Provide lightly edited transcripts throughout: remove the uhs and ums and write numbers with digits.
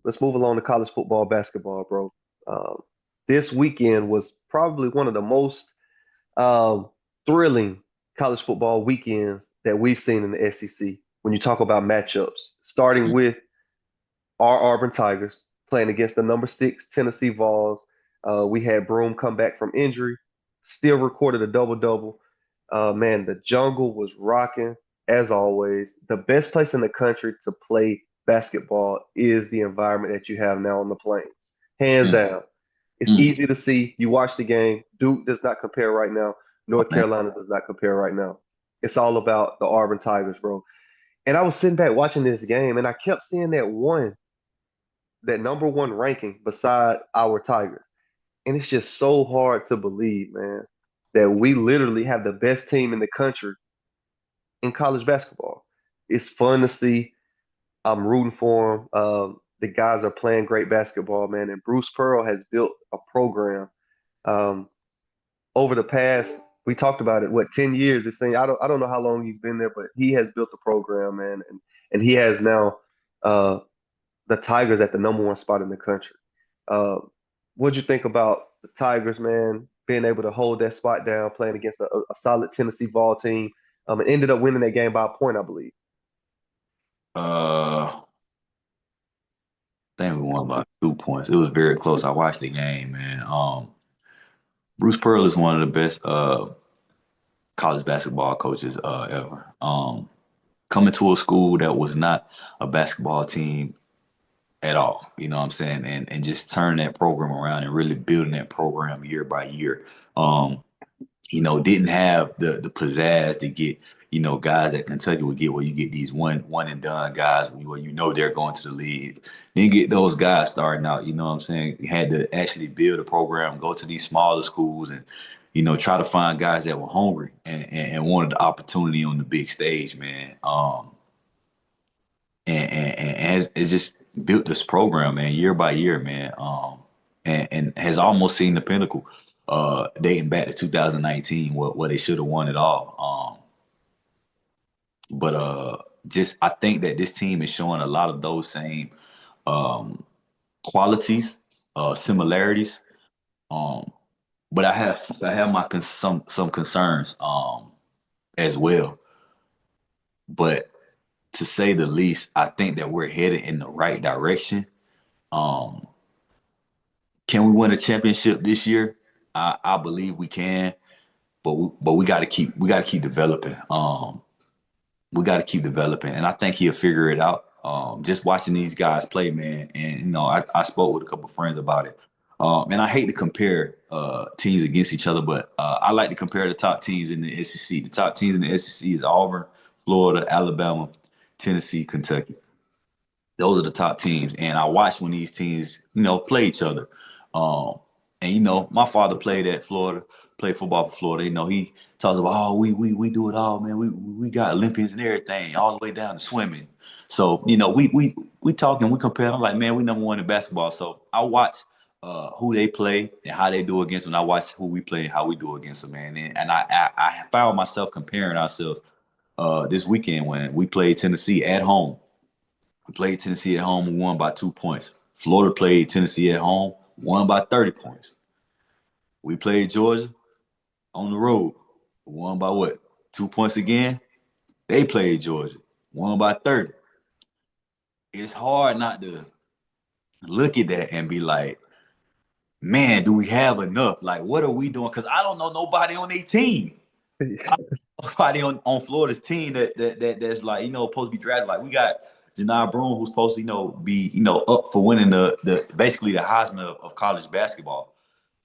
let's move along to college football, basketball, bro. Um, this weekend was probably one of the most um, thrilling college football weekends that we've seen in the SEC. When you talk about matchups, starting with our Auburn Tigers playing against the number six Tennessee Vols. We had Broom come back from injury, still recorded a double double. Man, the jungle was rocking as always. The best place in the country to play basketball is the environment that you have now on the plains, hands Mm, down. It's mm. easy to see. You watch the game. Duke does not compare right now. Oh, North man. Carolina does not compare right now. It's all about the Auburn Tigers, bro. And I was sitting back watching this game, and I kept seeing that number one ranking beside our Tigers. And it's just so hard to believe, man, that we literally have the best team in the country in college basketball. It's fun to see. I'm rooting for them. The guys are playing great basketball, man. And Bruce Pearl has built a program um, over the past. We talked about it. What 10 years? It's saying I don't know how long he's been there, but he has built a program, man, and he has now uh, the Tigers at the number one spot in the country. Uh, what'd you think about the Tigers, man, being able to hold that spot down, playing against a solid Tennessee ball team, and ended up winning that game by a point, I believe. I think we won by 2 points. It was very close. I watched the game, man. Bruce Pearl is one of the best college basketball coaches ever. Coming to a school that was not a basketball team at all, you know what I'm saying? And just turning that program around and really building that program year by year. Um, didn't have the pizzazz to get, guys that Kentucky would get where you get these one and done guys where they're going to the league. Didn't get those guys starting out, you know what I'm saying? You had to actually build a program, go to these smaller schools and, try to find guys that were hungry and wanted the opportunity on the big stage, man. And has just built this program, man, year by year, man. And has almost seen the pinnacle dating back to 2019 where they should have won it all. But just I think that this team is showing a lot of those same um, qualities, similarities. Um, but I have my some concerns as well. But to say the least, I think that we're headed in the right direction. Um, can we win a championship this year? I believe we can, but we got to keep developing. We got to keep developing, and I think he'll figure it out. Just watching these guys play, man, and I spoke with a couple of friends about it. And I hate to compare teams against each other, but I like to compare the top teams in the SEC. The top teams in the SEC is Auburn, Florida, Alabama, Tennessee, Kentucky. Those are the top teams, and I watch when these teams, play each other. Um, and my father played at Florida, played football for Florida. He talks about, oh, we do it all, man. We got Olympians and everything, all the way down to swimming. So we talking, we compare. I'm like, man, we number one in basketball. So I watch who they play and how they do against them. And I watch who we play and how we do against them, man. And I found myself comparing ourselves this weekend when we played Tennessee at home. We played Tennessee at home and won by 2 points. Florida played Tennessee at home, won by 30 points. We played Georgia on the road, won by what? 2 points again. They played Georgia, won by 30. It's hard not to look at that and be like, man, do we have enough? Like, what are we doing? Because I don't know nobody on their team. Nobody on Florida's team that's like, supposed to be drafted. Like we got Janai Broome, who's supposed to, be, up for winning the basically the Heisman of college basketball.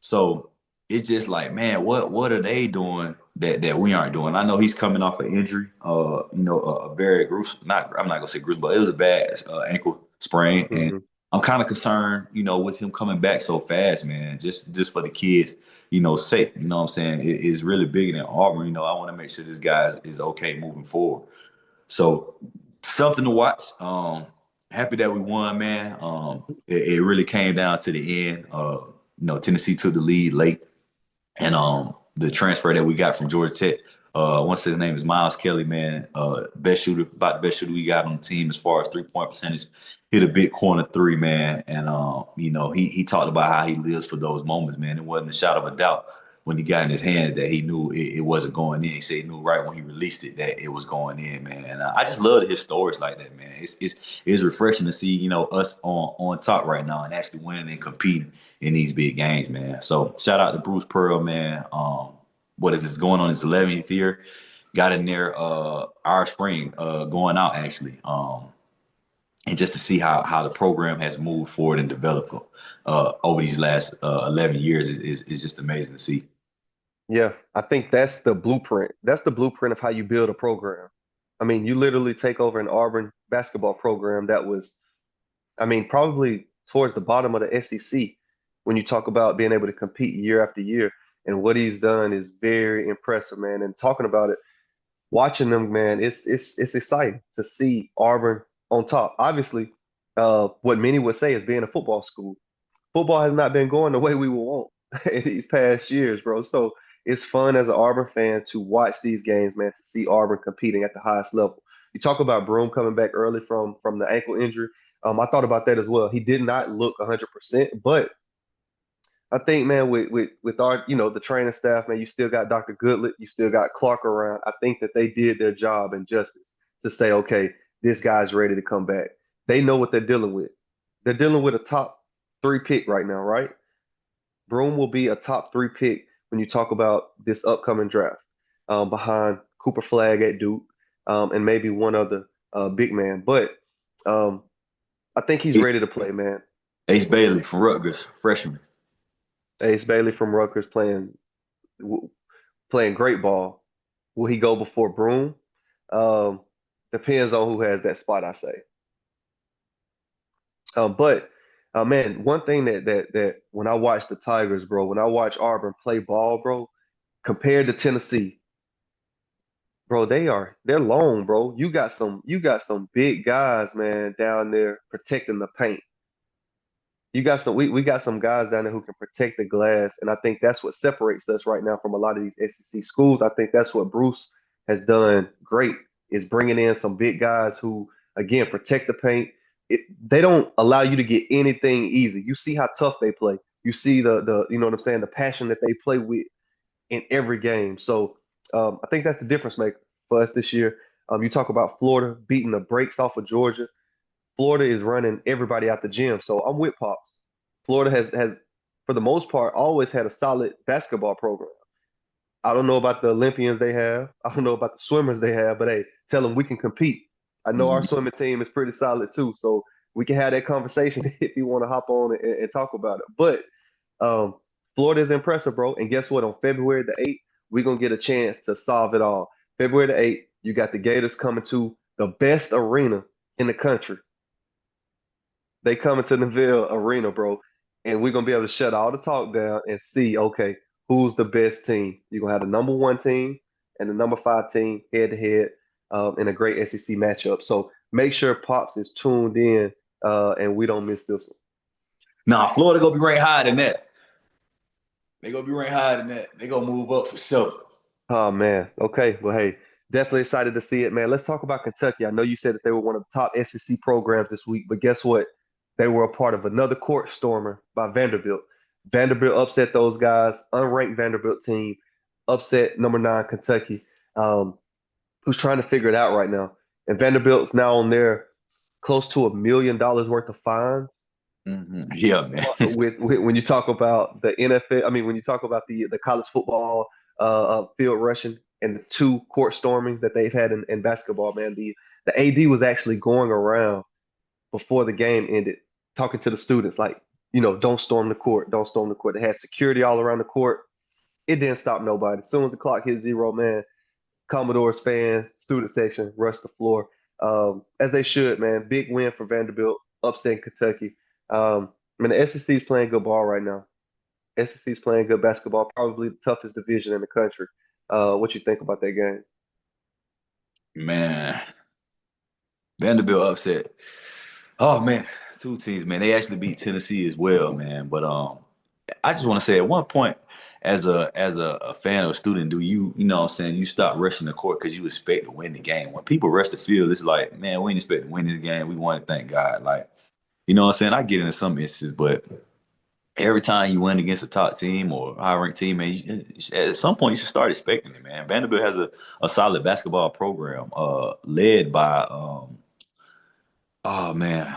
So it's just like, man, what are they doing that we aren't doing? I know he's coming off an injury, a very gruesome, I'm not gonna say gruesome, but it was a bad ankle sprain. And Hmm. I'm kind of concerned, with him coming back so fast, man, just for the kids, sake. You know what I'm saying? It's really bigger than Auburn. I want to make sure this guy is okay moving forward. So something to watch. Happy that we won, man. It really came down to the end. Tennessee took the lead late, and the transfer that we got from Georgia Tech. I want to say the name is Miles Kelly, man. Best shooter, about the best shooter we got on the team as far as 3-point percentage. hit a big corner three, man. And you know, he talked about how he lives for those moments, man. It wasn't a shot of a doubt when he got in his hands that he knew it wasn't going in. He said he knew right when he released it that it was going in, man. And I just love to hear stories like that, man. It's refreshing to see, you know, us on top right now and actually winning and competing in these big games, man. So shout out to Bruce Pearl, man. What is this going on his 11th year? Got in there our spring, going out actually. And just to see how the program has moved forward and developed over these last 11 years is just amazing to see. Yeah, I think that's the blueprint. That's the blueprint of how you build a program. I mean, you literally take over an Auburn basketball program that was, I mean, probably towards the bottom of the SEC when you talk about being able to compete year after year. And what he's done is very impressive, man. And talking about it, watching them, man, it's exciting to see Auburn on top. Obviously, what many would say is being a football school. Football has not been going the way we would want in these past years, bro. So it's fun as an Auburn fan to watch these games, man, to see Auburn competing at the highest level. You talk about Broom coming back early from the ankle injury. I thought about that as well. He did not look 100%, but I think, man, with our, the training staff, man, you still got Dr. Goodlet, you still got Clark around. I think that they did their job and justice to say, okay, this guy's ready to come back. They know what they're dealing with. They're dealing with a top three pick right now, right? Broome will be a top three pick when you talk about this upcoming draft, behind Cooper Flag at Duke, and maybe one other big man. But um, I think he's ready to play, man. Ace Bailey from Rutgers, freshman. Ace Bailey from Rutgers playing great ball. Will he go before Broome? Um, Depends on who has that spot, I say. But man, one thing that when I watch the Tigers, bro, when I watch Auburn play ball, bro, compared to Tennessee, bro, they're long, bro. You got some big guys, man, down there protecting the paint. We got some guys down there who can protect the glass, and I think that's what separates us right now from a lot of these SEC schools. I think that's what Bruce has done great is bringing in some big guys who again protect the paint. They don't allow you to get anything easy. You see how tough they play. You see the you know what I'm saying, the passion that they play with in every game. So I think that's the difference maker for us this year. You talk about Florida beating the brakes off of Georgia. Florida is running everybody out the gym. So I'm with Pops. Florida has for the most part always had a solid basketball program. I don't know about the Olympians they have. I don't know about the swimmers they have, but hey, tell them we can compete. I know our Mhm. swimming team is pretty solid too, so we can have that conversation if you want to hop on and talk about it. But um, Florida is impressive, bro. And guess what? On February the 8th, we're gonna get a chance to solve it all. February the 8th, you got the Gators coming to the best arena in the country. They coming to Neville Arena, bro, and we're gonna be able to shut all the talk down and see, okay, who's the best team. You're gonna have the number one team and the number five team head to head in a great SEC matchup. So make sure Pops is tuned in, and we don't miss this one. Nah, Florida gonna be ranked higher than that. They gonna be ranked higher than that. They gonna move up for sure. Oh man. Okay. Well, hey, definitely excited to see it, man. Let's talk about Kentucky. I know you said that they were one of the top SEC programs this week, but guess what? They were a part of another court stormer by Vanderbilt. Vanderbilt upset those guys, unranked Vanderbilt team, upset number nine Kentucky, who's trying to figure it out right now. And Vanderbilt's now on their close to $1 million worth of fines Yeah, man. with when you talk about the NFL, I mean, when you talk about the college football field rushing and the two court stormings that they've had in basketball, man, the AD was actually going around before the game ended, talking to the students like, don't storm the court, don't storm the court. They had security all around the court. It didn't stop nobody. As soon as the clock hit zero, man, Commodores fans, student section rushed the floor, as they should, man. Big win for Vanderbilt, upsetting Kentucky. I mean, the SEC is playing good ball right now. SEC is playing good basketball, probably the toughest division in the country. What you think about that game? Man, Vanderbilt upset. Oh man, two teams, man. They actually beat Tennessee as well, man. But I just want to say at one point, as a fan or student, do you know what I'm saying, you stop rushing the court because you expect to win the game. When people rush the field, it's like, man, we didn't expect to win this game. We want to thank God. Like You know what I'm saying? I get it in some instances, but every time you win against a top team or high ranked team, man, at some point you should start expecting it, man. Vanderbilt has a solid basketball program, led by oh man,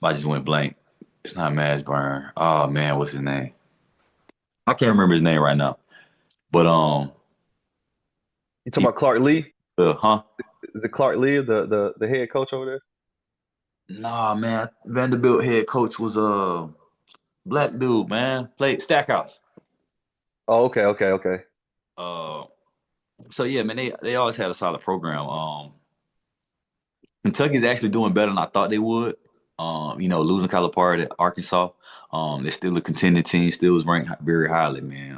I just went blank. It's not Mashburn. Oh man, what's his name? I can't remember his name right now. But You talking he about Clark Lee? huh? Is it Clark Lee, the head coach over there? Nah, man. Vanderbilt head coach was black dude, man. Played Stackhouse. Oh, okay, okay, okay. Uh, so yeah, man, they always had a solid program. Kentucky's actually doing better than I thought they would. Losing Calipari to Arkansas. They're still a contending team, still is ranked very highly, man.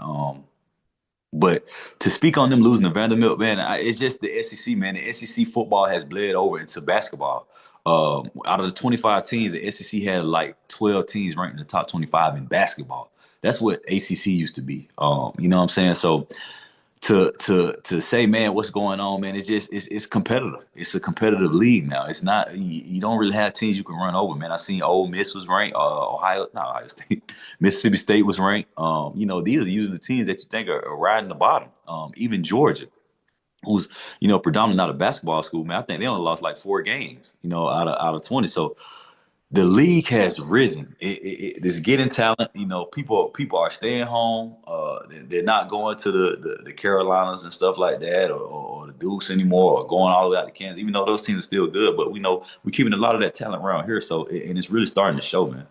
But to speak on them losing to Vanderbilt, man, it's just the SEC, man. The SEC football has bled over into basketball. Out of the 25 teams, the SEC had like 12 teams ranked in the top 25 in basketball. That's what ACC used to be. You know what I'm saying? So to say, man, what's going on, man? It's just it's competitive. It's a competitive league now. It's not you don't really have teams you can run over, man. I seen Ole Miss was ranked, Ohio State, Mississippi State was ranked. These are usually the teams that you think are riding the bottom. Even Georgia, who's predominantly not a basketball school, man. I think they only lost like 4 games, out of 20. So the league has risen. It's getting talent. People are staying home. They're not going to the Carolinas and stuff like that, or the Dukes anymore, or going all the way out to Kansas. Even though those teams are still good, but we know we're keeping a lot of that talent around here. So and it's really starting to show, man.